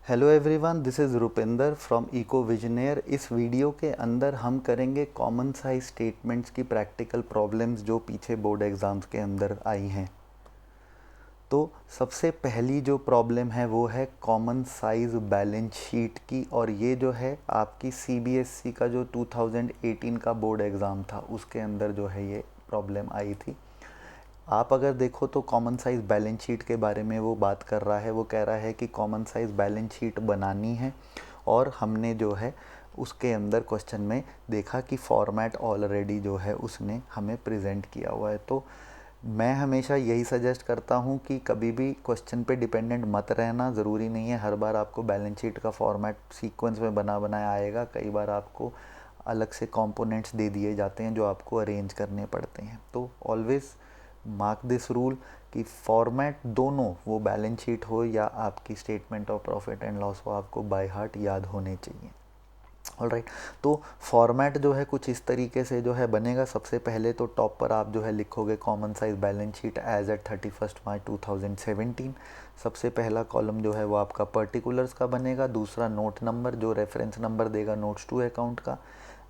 Hello everyone, this is Rupinder from Eco Visionaire. इस वीडियो के अंदर हम करेंगे कॉमन साइज स्टेटमेंट्स की प्रैक्टिकल प्रॉब्लम्स जो पीछे बोर्ड एग्ज़ाम्स के अंदर आई हैं। तो सबसे पहली जो प्रॉब्लम है वो है कॉमन साइज बैलेंस शीट की, और ये जो है आपकी सीबीएसई का जो 2018 का बोर्ड एग्ज़ाम था उसके अंदर जो है ये प्रॉब्लम आई थी। आप अगर देखो तो कॉमन साइज़ बैलेंस शीट के बारे में वो बात कर रहा है। वो कह रहा है कि कॉमन साइज़ बैलेंस शीट बनानी है, और हमने जो है उसके अंदर क्वेश्चन में देखा कि फॉर्मेट ऑलरेडी जो है उसने हमें प्रेजेंट किया हुआ है। तो मैं हमेशा यही सजेस्ट करता हूँ कि कभी भी क्वेश्चन पे डिपेंडेंट मत रहना। ज़रूरी नहीं है हर बार आपको बैलेंस शीट का फॉर्मेट सीक्वेंस में बना बनाया आएगा। कई बार आपको अलग से कंपोनेंट्स दे दिए जाते हैं जो आपको अरेंज करने पड़ते हैं। तो ऑलवेज़ मार्क दिस रूल कि फॉर्मेट दोनों, वो बैलेंस शीट हो या आपकी statement of profit and loss हो, आपको बाय हार्ट याद होने चाहिए। ऑलराइट, तो फॉर्मेट जो है कुछ इस तरीके से जो है बनेगा। सबसे पहले तो टॉप पर आप जो है लिखोगे common size balance sheet as at 31 March 2017। सबसे पहला कॉलम जो है वो आपका पर्टिकुलर्स का बनेगा, दूसरा नोट नंबर जो रेफरेंस नंबर देगा नोट्स टू अकाउंट का।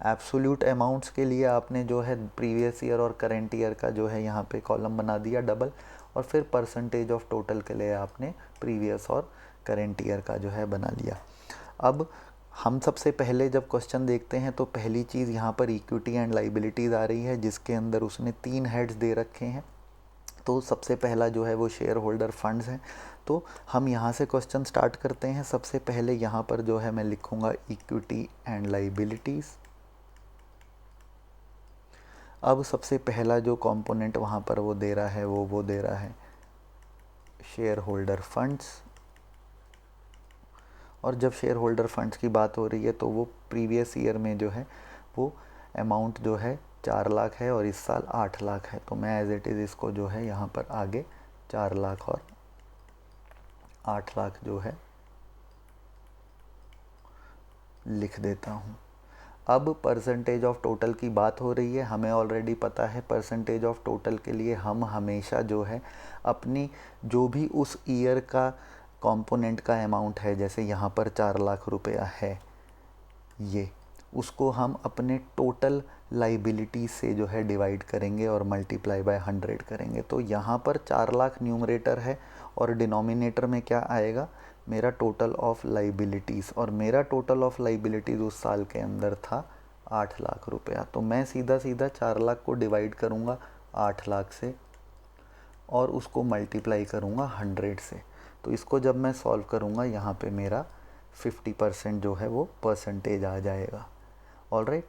एब्सोल्यूट अमाउंट्स के लिए आपने जो है प्रीवियस ईयर और करेंट ईयर का जो है यहाँ पे कॉलम बना दिया डबल, और फिर परसेंटेज ऑफ टोटल के लिए आपने प्रीवियस और करेंट ईयर का जो है बना लिया। अब हम सबसे पहले जब क्वेश्चन देखते हैं तो पहली चीज़ यहाँ पर इक्विटी एंड लाइबिलिटीज़ आ रही है, जिसके अंदर उसने 3 हेड्स दे रखे हैं। तो सबसे पहला जो है वो शेयर होल्डर फंड्स हैं। तो हम यहाँ से क्वेश्चन स्टार्ट करते हैं। सबसे पहले यहाँ पर जो है मैं लिखूँगा इक्विटी एंड लाइबिलिटीज़। अब सबसे पहला जो कंपोनेंट वहाँ पर वो दे रहा है वो दे रहा है शेयर होल्डर फंड्स। और जब शेयर होल्डर फंड्स की बात हो रही है तो वो प्रीवियस ईयर में जो है वो अमाउंट जो है 4 लाख है और इस साल 8 लाख है। तो मैं एज इट इज़ इसको जो है यहाँ पर आगे 4 लाख और 8 लाख जो है लिख देता हूँ। अब परसेंटेज ऑफ टोटल की बात हो रही है। हमें ऑलरेडी पता है परसेंटेज ऑफ टोटल के लिए हम हमेशा जो है अपनी जो भी उस ईयर का कंपोनेंट का अमाउंट है, जैसे यहाँ पर 4 लाख रुपया है, ये उसको हम अपने टोटल लाइबिलिटी से जो है डिवाइड करेंगे और मल्टीप्लाई बाय 100 करेंगे। तो यहाँ पर 4 लाख न्यूमरेटर है और डिनोमिनेटर में क्या आएगा, मेरा टोटल ऑफ लाइबिलिटीज़। और मेरा टोटल ऑफ लाइबिलिटीज़ उस साल के अंदर था 8 लाख रुपया। तो मैं सीधा सीधा 4 लाख को डिवाइड करूँगा 8 लाख से और उसको मल्टीप्लाई करूँगा 100 से। तो इसको जब मैं सॉल्व करूँगा यहाँ पे मेरा 50% जो है वो परसेंटेज आ जाएगा। ऑलराइट,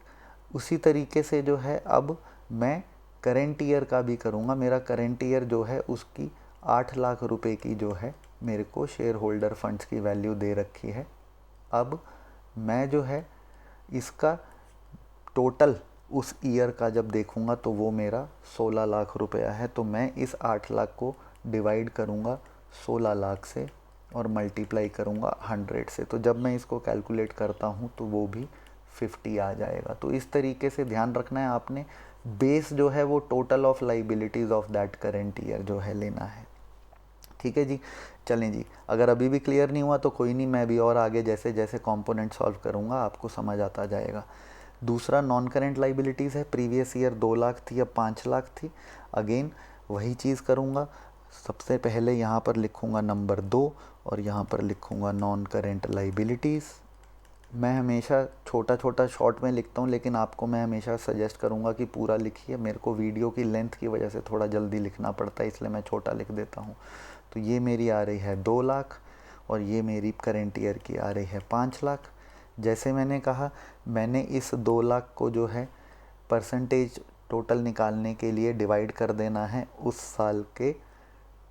उसी तरीके से जो है अब मैं करेंट ईयर का भी करूँगा। मेरा करेंट ईयर जो है उसकी 8 लाख रुपए की जो है मेरे को शेयर होल्डर फंड्स की वैल्यू दे रखी है। अब मैं जो है इसका टोटल उस ईयर का जब देखूँगा तो वो मेरा 16 लाख रुपया है। तो मैं इस 8 लाख को डिवाइड करूँगा 16 लाख से और मल्टीप्लाई करूँगा 100 से। तो जब मैं इसको कैलकुलेट करता हूँ तो वो भी 50 आ जाएगा। तो इस तरीके से ध्यान रखना है आपने, बेस जो है वो total of liabilities of that current year जो है लेना है। ठीक है जी, चलें जी। अगर अभी भी क्लियर नहीं हुआ तो कोई नहीं, मैं भी और आगे जैसे जैसे कंपोनेंट सॉल्व करूँगा आपको समझ आता जाएगा। दूसरा नॉन करेंट लाइबिलिटीज़ है। प्रीवियस ईयर 2 लाख थी, अब 5 लाख थी। अगेन वही चीज़ करूँगा। सबसे पहले यहाँ पर लिखूँगा नंबर 2 और यहाँ पर लिखूँगा नॉन करेंट लाइबिलिटीज़। मैं हमेशा छोटा छोटा शॉर्ट में लिखता हूँ, लेकिन आपको मैं हमेशा सजेस्ट करूँगा कि पूरा लिखिए। मेरे को वीडियो की लेंथ की वजह से थोड़ा जल्दी लिखना पड़ता है, इसलिए मैं छोटा लिख देता हूँ। तो ये मेरी आ रही है 2 लाख और ये मेरी करेंट ईयर की आ रही है 5 लाख। जैसे मैंने कहा, मैंने इस 2 लाख को जो है परसेंटेज टोटल निकालने के लिए डिवाइड कर देना है उस साल के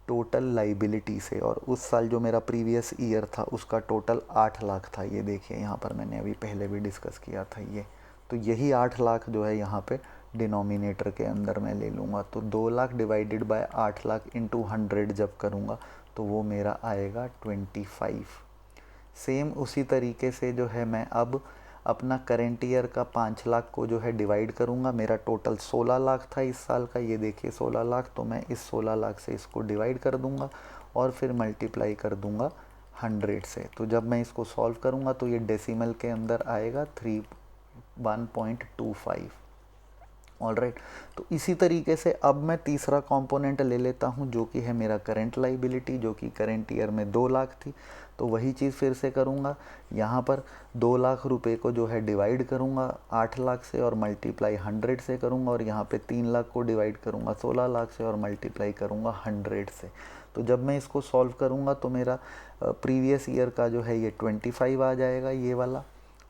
टोटल लाइबिलिटी से, और उस साल जो मेरा प्रीवियस ईयर था उसका टोटल 8 लाख था। ये देखिए यहाँ पर मैंने अभी पहले भी डिस्कस किया था ये। तो यही 8 लाख जो है यहाँ पे डिनोमिनेटर के अंदर मैं ले लूँगा। तो 2 lakh divided by 8 lakh into 100 जब करूँगा तो वो मेरा आएगा 25। सेम उसी तरीके से जो है मैं अब अपना करेंट ईयर का 5 लाख को जो है डिवाइड करूँगा। मेरा टोटल 16 लाख था इस साल का, ये देखिए 16 लाख। तो मैं इस 16 लाख से इसको डिवाइड कर दूँगा और फिर मल्टीप्लाई कर दूँगा 100 से। तो जब मैं इसको सॉल्व करूँगा तो ये डेसिमल के अंदर आएगा 1.25। ऑलराइट, तो इसी तरीके से अब मैं तीसरा कंपोनेंट ले लेता हूँ जो कि है मेरा करंट लाइबिलिटी, जो कि करंट ईयर में 2 लाख थी। तो वही चीज़ फिर से करूँगा, यहाँ पर 2 लाख रुपए को जो है डिवाइड करूँगा 8 लाख से और मल्टीप्लाई 100 से करूँगा, और यहाँ पे 3 लाख को डिवाइड करूँगा 16 लाख से और मल्टीप्लाई करूँगा 100 से। तो जब मैं इसको सॉल्व करूँगा तो मेरा प्रीवियस ईयर का जो है ये 25 आ जाएगा ये वाला,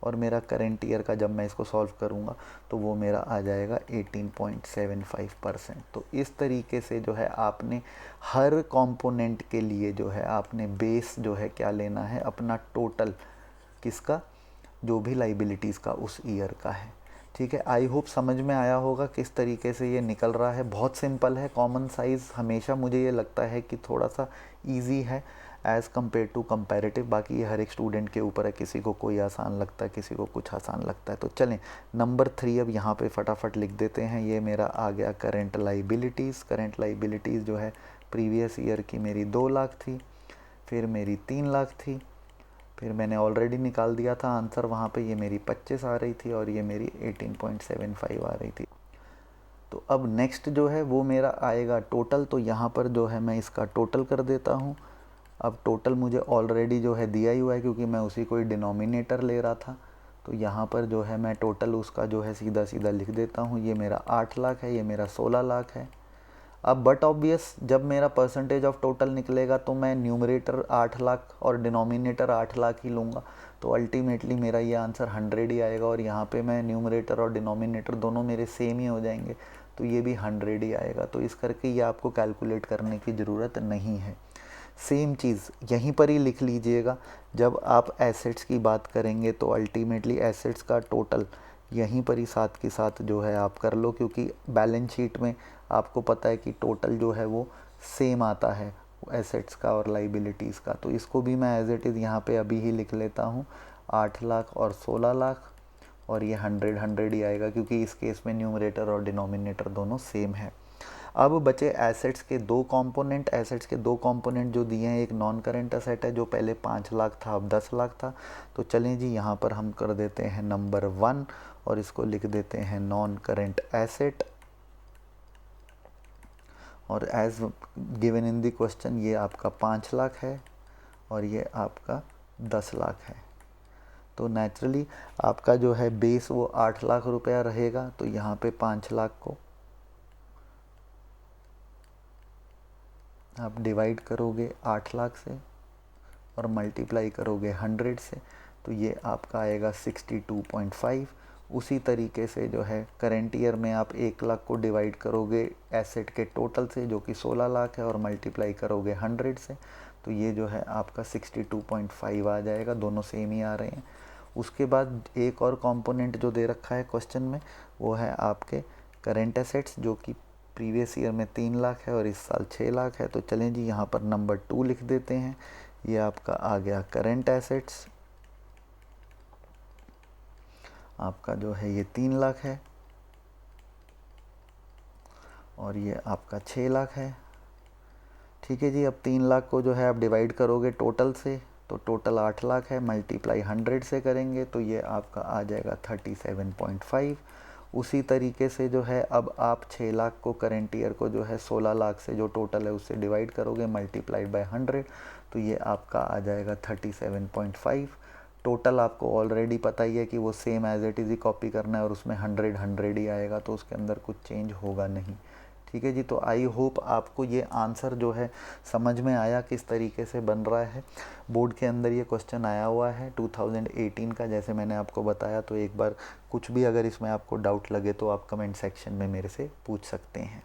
और मेरा करंट ईयर का जब मैं इसको सॉल्व करूँगा तो वो मेरा आ जाएगा 18.75%। तो इस तरीके से जो है आपने हर कंपोनेंट के लिए जो है आपने बेस जो है क्या लेना है, अपना टोटल किसका, जो भी लाइबिलिटीज़ का उस ईयर का है। ठीक है, आई होप समझ में आया होगा किस तरीके से ये निकल रहा है। बहुत सिंपल है, कॉमन साइज़ हमेशा मुझे ये लगता है कि थोड़ा सा ईजी है एज़ कम्पेयर टू कंपैरेटिव। बाकी ये हर एक स्टूडेंट के ऊपर है, किसी को कोई आसान लगता है, किसी को कुछ आसान लगता है। तो चलें नंबर 3 अब यहाँ पे फटाफट लिख देते हैं। ये मेरा आ गया करंट लाइबिलिटीज़। करंट लाइबिलिटीज़ जो है प्रीवियस ईयर की मेरी 2 लाख थी, फिर मेरी 3 लाख थी, फिर मैंने ऑलरेडी निकाल दिया था आंसर वहाँ पे, ये मेरी 25 आ रही थी और ये मेरी 18.75 आ रही थी। तो अब नेक्स्ट जो है वो मेरा आएगा टोटल। तो यहाँ पर जो है मैं इसका टोटल कर देता हूँ। अब टोटल मुझे ऑलरेडी जो है दिया ही हुआ है क्योंकि मैं उसी को ही डिनोमिनेटर ले रहा था। तो यहाँ पर जो है मैं टोटल उसका जो है सीधा सीधा लिख देता हूँ। ये मेरा 8 लाख है, ये मेरा 16 लाख है। अब बट ऑब्वियस जब मेरा परसेंटेज ऑफ टोटल निकलेगा तो मैं न्यूमरेटर 8 लाख और डिनोमिनेटर 8 लाख ही लूँगा। तो अल्टीमेटली मेरा ये आंसर 100 ही आएगा, और यहाँ पे मैं न्यूमरेटर और डिनोमिनेटर दोनों मेरे सेम ही हो जाएंगे, तो ये भी 100 ही आएगा। तो इस करके ये आपको कैलकुलेट करने की ज़रूरत नहीं है। सेम चीज़ यहीं पर ही लिख लीजिएगा। जब आप एसेट्स की बात करेंगे तो अल्टीमेटली एसेट्स का टोटल यहीं पर ही साथ के साथ जो है आप कर लो, क्योंकि बैलेंस शीट में आपको पता है कि टोटल जो है वो सेम आता है एसेट्स का और लाइबिलिटीज़ का। तो इसको भी मैं एज इट इज़ यहाँ पे अभी ही लिख लेता हूँ, 8 लाख और 16 लाख, और ये 100 ही आएगा क्योंकि इस केस में न्यूमरेटर और डिनोमिनेटर दोनों सेम है। अब बचे एसेट्स के 2 कंपोनेंट। एसेट्स के 2 कंपोनेंट जो दिए हैं, एक नॉन करंट एसेट है जो पहले 5 लाख था अब 10 लाख था। तो चलें जी यहाँ पर हम कर देते हैं नंबर 1 और इसको लिख देते हैं नॉन करंट एसेट, और as given in the question ये आपका 5 लाख है और ये आपका 10 लाख है। तो नेचुरली आपका जो है बेस वो 8 लाख रुपया रहेगा। तो यहाँ पे 5 लाख को आप डिवाइड करोगे 8 लाख से और मल्टीप्लाई करोगे 100 से, तो ये आपका आएगा 62.5। उसी तरीके से जो है करेंट ईयर में आप 1 लाख को डिवाइड करोगे एसेट के टोटल से जो कि 16 लाख है और मल्टीप्लाई करोगे 100 से, तो ये जो है आपका 62.5 आ जाएगा। दोनों सेम ही आ रहे हैं। उसके बाद एक और कंपोनेंट जो दे रखा है क्वेश्चन में वो है आपके करेंट एसेट्स, जो कि प्रीवियस ईयर में 3 लाख है और इस साल 6 लाख है। तो चलें जी यहाँ पर नंबर 2 लिख देते हैं। ये आपका आ गया करेंट एसेट्स, आपका जो है ये 3 लाख है और ये आपका 6 लाख है। ठीक है जी, अब 3 लाख को जो है आप डिवाइड करोगे टोटल से, तो टोटल 8 लाख है, मल्टीप्लाई 100 से करेंगे तो ये आपका आ जाएगा 37.5। उसी तरीके से जो है अब आप 6 लाख को करेंट ईयर को जो है 16 लाख से जो टोटल है उससे डिवाइड करोगे मल्टीप्लाइड बाय 100, तो ये आपका आ जाएगा 37.5। टोटल आपको ऑलरेडी पता ही है कि वो सेम एज इट इज़ ही कॉपी करना है और उसमें 100 ही आएगा, तो उसके अंदर कुछ चेंज होगा नहीं। ठीक है जी, तो आई होप आपको ये आंसर जो है समझ में आया किस तरीके से बन रहा है। बोर्ड के अंदर ये क्वेश्चन आया हुआ है 2018 का, जैसे मैंने आपको बताया। तो एक बार कुछ भी अगर इसमें आपको डाउट लगे तो आप कमेंट सेक्शन में मेरे से पूछ सकते हैं।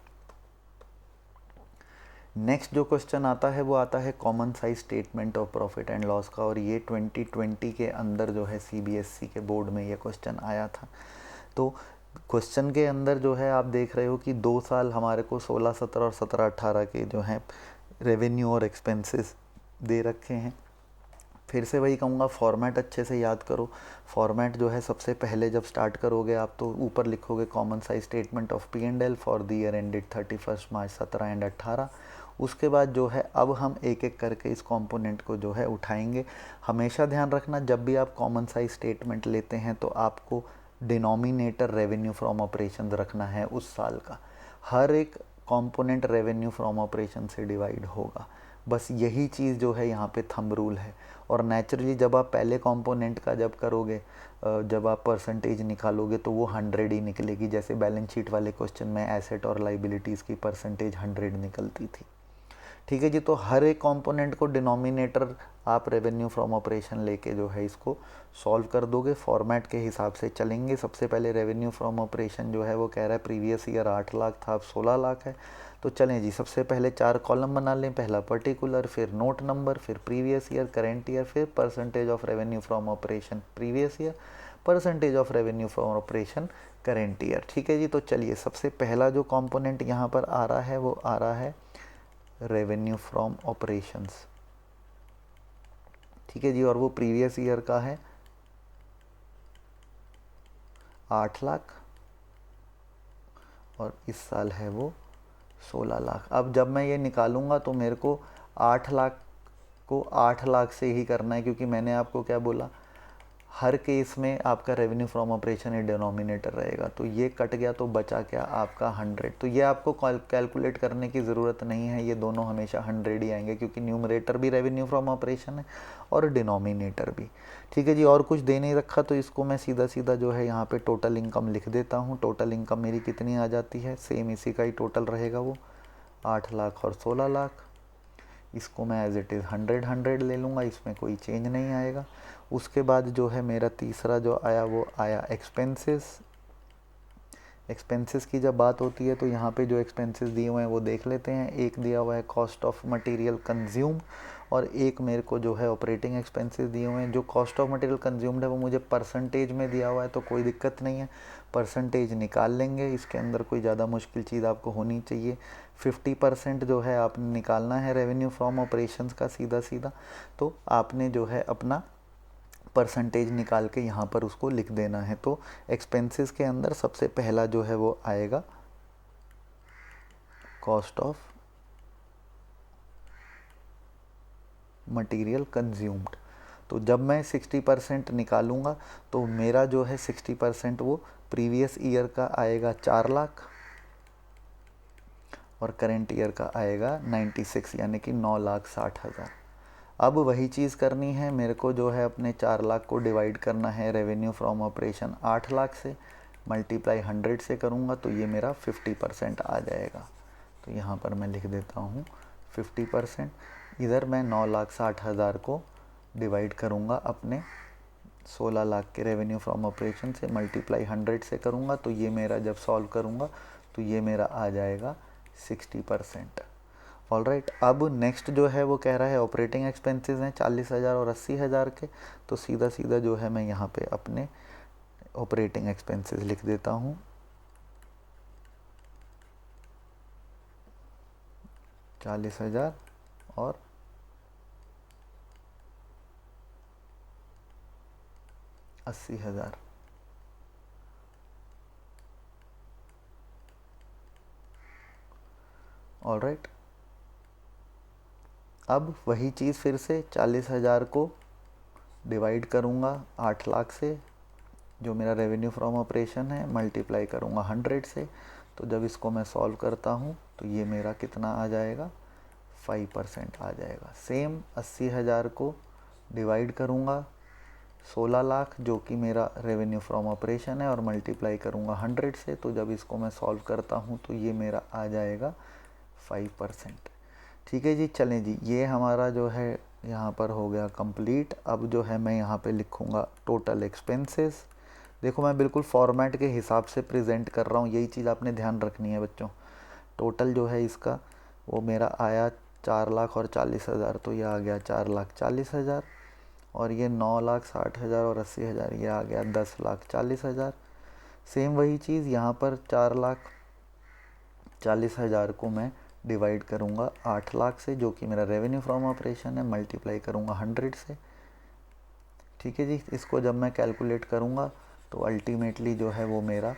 नेक्स्ट जो क्वेश्चन आता है वो आता है common size statement of profit and loss का, और ये 2020 के अंदर जो है CBSE के बोर्ड में ये क्वेश्चन आया था। तो क्वेश्चन के अंदर जो है आप देख रहे हो कि 2 साल हमारे को 16, 17 और 17, 18 के जो हैं रेवेन्यू और एक्सपेंसेस दे रखे हैं। फिर से वही कहूँगा, फॉर्मेट अच्छे से याद करो। फॉर्मेट जो है सबसे पहले जब स्टार्ट करोगे आप तो ऊपर लिखोगे common size statement of P&L for the year ended 31 March 17 and 18। उसके बाद जो है अब हम एक एक करके इस कंपोनेंट को जो है उठाएंगे। हमेशा ध्यान रखना जब भी आप कॉमन साइज स्टेटमेंट लेते हैं तो आपको डिनोमिनेटर रेवेन्यू फ्रॉम ऑपरेशन रखना है उस साल का। हर एक कंपोनेंट रेवेन्यू फ्रॉम ऑपरेशन से डिवाइड होगा, बस यही चीज़ जो है यहाँ पे थंब रूल है। और नेचुरली जब आप पहले कंपोनेंट का जब करोगे, जब आप परसेंटेज निकालोगे तो वो 100 ही निकलेगी। जैसे बैलेंस शीट वाले क्वेश्चन में एसेट और लाइबिलिटीज़ की परसेंटेज 100 निकलती थी। ठीक है जी। तो हर एक कंपोनेंट को डिनोमिनेटर आप रेवेन्यू फ्रॉम ऑपरेशन लेके जो है इसको सॉल्व कर दोगे। फॉर्मेट के हिसाब से चलेंगे। सबसे पहले रेवेन्यू फ्रॉम ऑपरेशन जो है वो कह रहा है प्रीवियस ईयर 8 लाख था, अब 16 लाख है। तो चलें जी, सबसे पहले 4 कॉलम बना लें। पहला पर्टिकुलर, फिर नोट नंबर, फिर प्रीवियस ईयर, करेंट ईयर, फिर percentage of revenue from operation previous year, percentage of revenue from operation current year. ठीक है जी। तो चलिए, सबसे पहला जो कंपोनेंट यहाँ पर आ रहा है वो आ रहा है रेवेन्यू फ्रॉम ऑपरेशंस। ठीक है जी। और वो प्रीवियस ईयर का है 8 लाख और इस साल है वो 16 लाख। अब जब मैं ये निकालूंगा तो मेरे को 8 लाख को 8 लाख से ही करना है, क्योंकि मैंने आपको क्या बोला, हर केस में आपका revenue from operation he denominator रहेगा। तो ये कट गया तो बचा क्या आपका 100। तो ये आपको कैलकुलेट करने की ज़रूरत नहीं है, ये दोनों हमेशा 100 ही आएंगे, क्योंकि न्यूमरेटर भी रेवेन्यू फ्रॉम ऑपरेशन है और डिनोमिनेटर भी। ठीक है जी। और कुछ दे नहीं रखा तो इसको मैं सीधा सीधा जो है यहाँ पे टोटल इनकम लिख देता हूँ। टोटल इनकम मेरी कितनी आ जाती है, सेम इसी का ही टोटल रहेगा, वो 8 लाख और 16 लाख। इसको मैं एज इट इज़ 100 ले लूँगा, इसमें कोई चेंज नहीं आएगा। उसके बाद जो है मेरा तीसरा जो आया वो आया एक्सपेंसेस। एक्सपेंसेस की जब बात होती है तो यहाँ पे जो एक्सपेंसेस दिए हुए हैं वो देख लेते हैं। एक दिया हुआ है कॉस्ट ऑफ मटेरियल कंज्यूम और एक मेरे को जो है ऑपरेटिंग एक्सपेंसेस दिए हुए हैं। जो कॉस्ट ऑफ मटेरियल कंज्यूम्ड है वो मुझे परसेंटेज में दिया हुआ है, तो कोई दिक्कत नहीं है, परसेंटेज निकाल लेंगे। इसके अंदर कोई ज़्यादा मुश्किल चीज़ आपको होनी चाहिए। 50% जो है आपने निकालना है रेवेन्यू फ्रॉम ऑपरेशंस का सीधा सीधा। तो आपने जो है अपना परसेंटेज निकाल के यहाँ पर उसको लिख देना है। तो एक्सपेंसेस के अंदर सबसे पहला जो है वो आएगा कॉस्ट ऑफ मटेरियल कंज्यूम्ड। तो जब मैं 60% निकालूंगा तो मेरा जो है 60% वो प्रीवियस ईयर का आएगा 4 लाख और करेंट ईयर का आएगा 96, यानी कि 9,60,000। अब वही चीज़ करनी है मेरे को, जो है अपने 4 लाख को डिवाइड करना है रेवेन्यू फ्रॉम ऑपरेशन 8 लाख से, मल्टीप्लाई 100 से करूँगा तो ये मेरा 50% आ जाएगा। तो यहाँ पर मैं लिख देता हूँ 50%। इधर मैं 9,60,000 को डिवाइड करूँगा अपने 16 लाख के रेवेन्यू फ्रॉम ऑपरेशन से, मल्टीप्लाई 100 से करूँगा तो ये मेरा जब सॉल्व करूँगा तो ये मेरा आ जाएगा 60%। ऑलराइट। अब नेक्स्ट जो है वो कह रहा है ऑपरेटिंग एक्सपेंसेस हैं 40,000 और 80,000 के। तो सीधा सीधा जो है मैं यहाँ पे अपने ऑपरेटिंग एक्सपेंसेस लिख देता हूँ 40,000 और 80,000। ऑलराइट। अब वही चीज़ फिर से 40,000 को डिवाइड करूँगा 8 लाख से, जो मेरा रेवेन्यू फ्रॉम ऑपरेशन है, मल्टीप्लाई करूँगा 100 से। तो जब इसको मैं सॉल्व करता हूँ तो ये मेरा कितना आ जाएगा, 5% आ जाएगा। सेम 80,000 को डिवाइड करूँगा 16 लाख, जो कि मेरा रेवेन्यू फ्रॉम ऑपरेशन है, और मल्टीप्लाई करूँगा 100 से। तो जब इसको मैं सॉल्व करता हूँ तो ये मेरा आ जाएगा 5%। ठीक है जी। चलें जी, ये हमारा जो है यहाँ पर हो गया कंप्लीट। अब जो है मैं यहाँ पे लिखूँगा टोटल एक्सपेंसेस। देखो मैं बिल्कुल फॉर्मेट के हिसाब से प्रेजेंट कर रहा हूँ, यही चीज़ आपने ध्यान रखनी है बच्चों। टोटल जो है इसका वो मेरा आया 4,40,000, तो ये आ गया 4,40,000 और ये 9,60,000 और 80,000 ये आ गया 10,40,000। सेम वही चीज़ यहाँ पर 4,40,000 को मैं डिवाइड करूँगा 8 लाख से, जो कि मेरा रेवेन्यू फ्रॉम ऑपरेशन है, मल्टीप्लाई करूँगा 100 से। ठीक है जी। इसको जब मैं कैलकुलेट करूँगा तो अल्टीमेटली जो है वो मेरा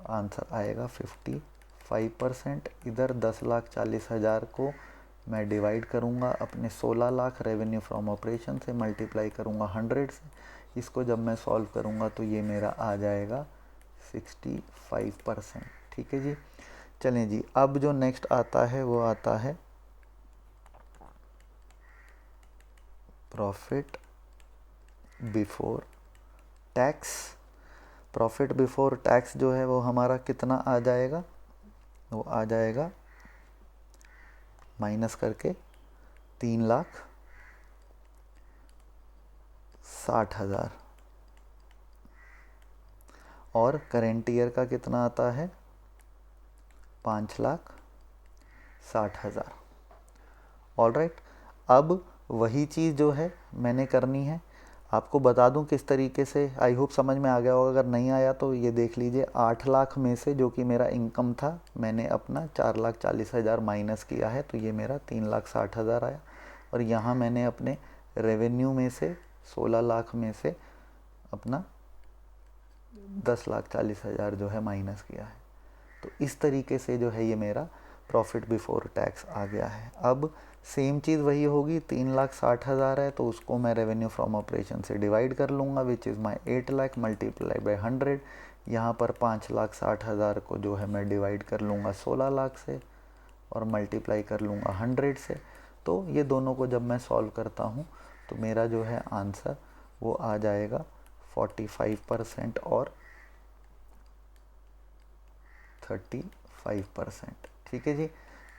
आंसर आएगा 55%। इधर 10,40,000 को मैं डिवाइड करूँगा अपने 16 लाख रेवेन्यू फ्रॉम ऑपरेशन से, मल्टीप्लाई करूँगा 100 से। इसको जब मैं सॉल्व करूँगा तो ये मेरा आ जाएगा 65%। ठीक है जी। चलें जी, अब जो नेक्स्ट आता है वो आता है profit before tax. Profit before tax जो है वो हमारा कितना आ जाएगा, वो आ जाएगा माइनस करके 3,60,000। और करेंट ईयर का कितना आता है 5,60,000। ऑलराइट, अब वही चीज़ जो है मैंने करनी है। आपको बता दूं किस तरीके से, आई होप समझ में आ गया होगा। अगर नहीं आया तो ये देख लीजिए, 8 लाख में से जो कि मेरा इनकम था, मैंने अपना 4,40,000 माइनस किया है, तो ये मेरा 3,60,000 आया। और यहाँ मैंने अपने रेवेन्यू में से 16 लाख में से अपना 10,40,000 जो है माइनस किया है। तो इस तरीके से जो है ये मेरा प्रॉफिट बिफोर टैक्स आ गया है। अब सेम चीज़ वही होगी, 3,60,000 है तो उसको मैं रेवेन्यू फ्रॉम ऑपरेशन से डिवाइड कर लूँगा, which is my 8 lakh multiply by 100। यहाँ पर 5,60,000 को जो है मैं डिवाइड कर लूँगा 16 लाख से और मल्टीप्लाई कर लूँगा 100 से। तो ये दोनों को जब मैं सॉल्व करता हूँ तो मेरा जो है आंसर वो आ जाएगा 45% और 35%। ठीक है जी।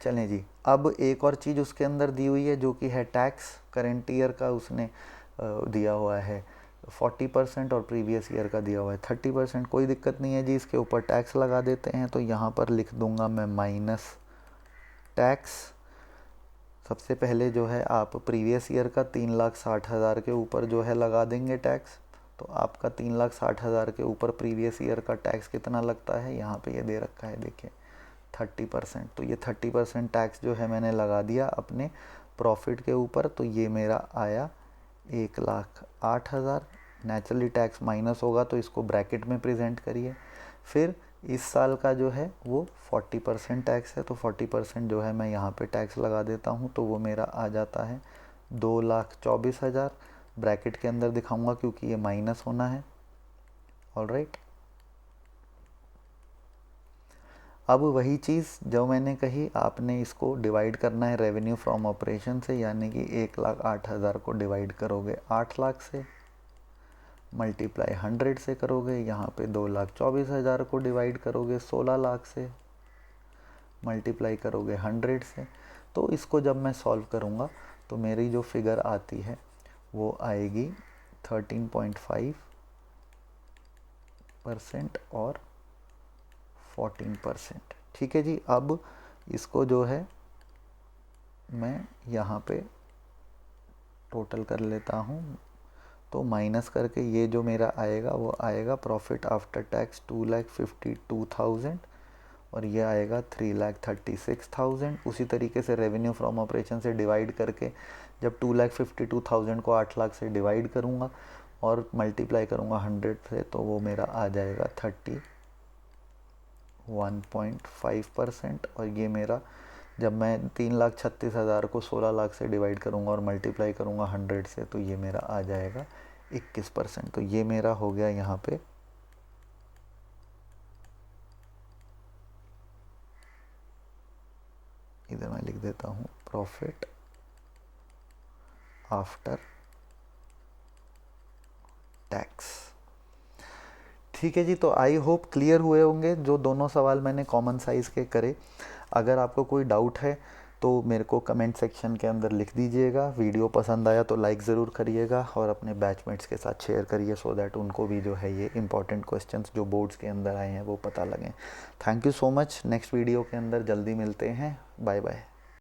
चलें जी, अब एक और चीज़ उसके अंदर दी हुई है जो कि है टैक्स। करेंट ईयर का उसने दिया हुआ है 40% और प्रीवियस ईयर का दिया हुआ है 30%। कोई दिक्कत नहीं है जी, इसके ऊपर टैक्स लगा देते हैं। तो यहाँ पर लिख दूंगा मैं माइनस टैक्स। सबसे पहले जो है आप प्रीवियस ईयर का 3,60,000 के ऊपर जो है लगा देंगे टैक्स। तो आपका 3,60,000 के ऊपर प्रीवियस ईयर का टैक्स कितना लगता है, यहाँ पे ये दे रखा है देखिए 30%। तो ये 30% टैक्स जो है मैंने लगा दिया अपने प्रॉफिट के ऊपर। तो ये मेरा आया 1,08,000। नेचुरली टैक्स माइनस होगा तो इसको ब्रैकेट में प्रेजेंट करिए। फिर इस साल का जो है वो 40% टैक्स है, तो 40% जो है मैं यहाँ पे टैक्स लगा देता हूँ। तो वो मेरा आ जाता है 2,24,000। ब्रैकेट के अंदर दिखाऊंगा क्योंकि ये माइनस होना है। ऑलराइट, अब वही चीज़ जो मैंने कही, आपने इसको डिवाइड करना है रेवेन्यू फ्रॉम ऑपरेशन से, यानी कि 1,08,000 को डिवाइड करोगे 8 लाख से, मल्टीप्लाई 100 से करोगे। यहाँ पे 2,24,000 को डिवाइड करोगे 16 लाख से, मल्टीप्लाई करोगे 100 से। तो इसको जब मैं सॉल्व करूँगा तो मेरी जो फिगर आती है वो आएगी 13.5% और 14%। ठीक है जी। अब इसको जो है मैं यहाँ पे टोटल कर लेता हूँ। तो माइनस करके ये जो मेरा आएगा वो आएगा प्रॉफिट आफ्टर टैक्स 2,52,000 और ये आएगा 3,36,000। उसी तरीके से रेवेन्यू फ्रॉम ऑपरेशन से डिवाइड करके जब 2,52,000 को 8 लाख से डिवाइड करूँगा और मल्टीप्लाई करूँगा 100 से, तो वो मेरा आ जाएगा 31.5%। और ये मेरा जब मैं 3,36,000 को 16 लाख से डिवाइड करूँगा और मल्टीप्लाई करूँगा 100 से, तो ये मेरा आ जाएगा 21%। तो ये मेरा हो गया यहाँ पे इधर मैं लिख देता हूँ प्रॉफिट आफ्टर टैक्स। ठीक है जी। तो आई होप क्लियर हुए होंगे जो दोनों सवाल मैंने कॉमन साइज़ के करे। अगर आपको कोई डाउट है तो मेरे को कमेंट सेक्शन के अंदर लिख दीजिएगा। वीडियो पसंद आया तो लाइक ज़रूर करिएगा और अपने बैचमेट्स के साथ शेयर करिए, सो दैट उनको भी जो है ये इंपॉर्टेंट क्वेश्चंस जो बोर्ड्स के अंदर आए हैं वो पता लगें। Thank you so much. Next video के अंदर जल्दी मिलते हैं। Bye bye.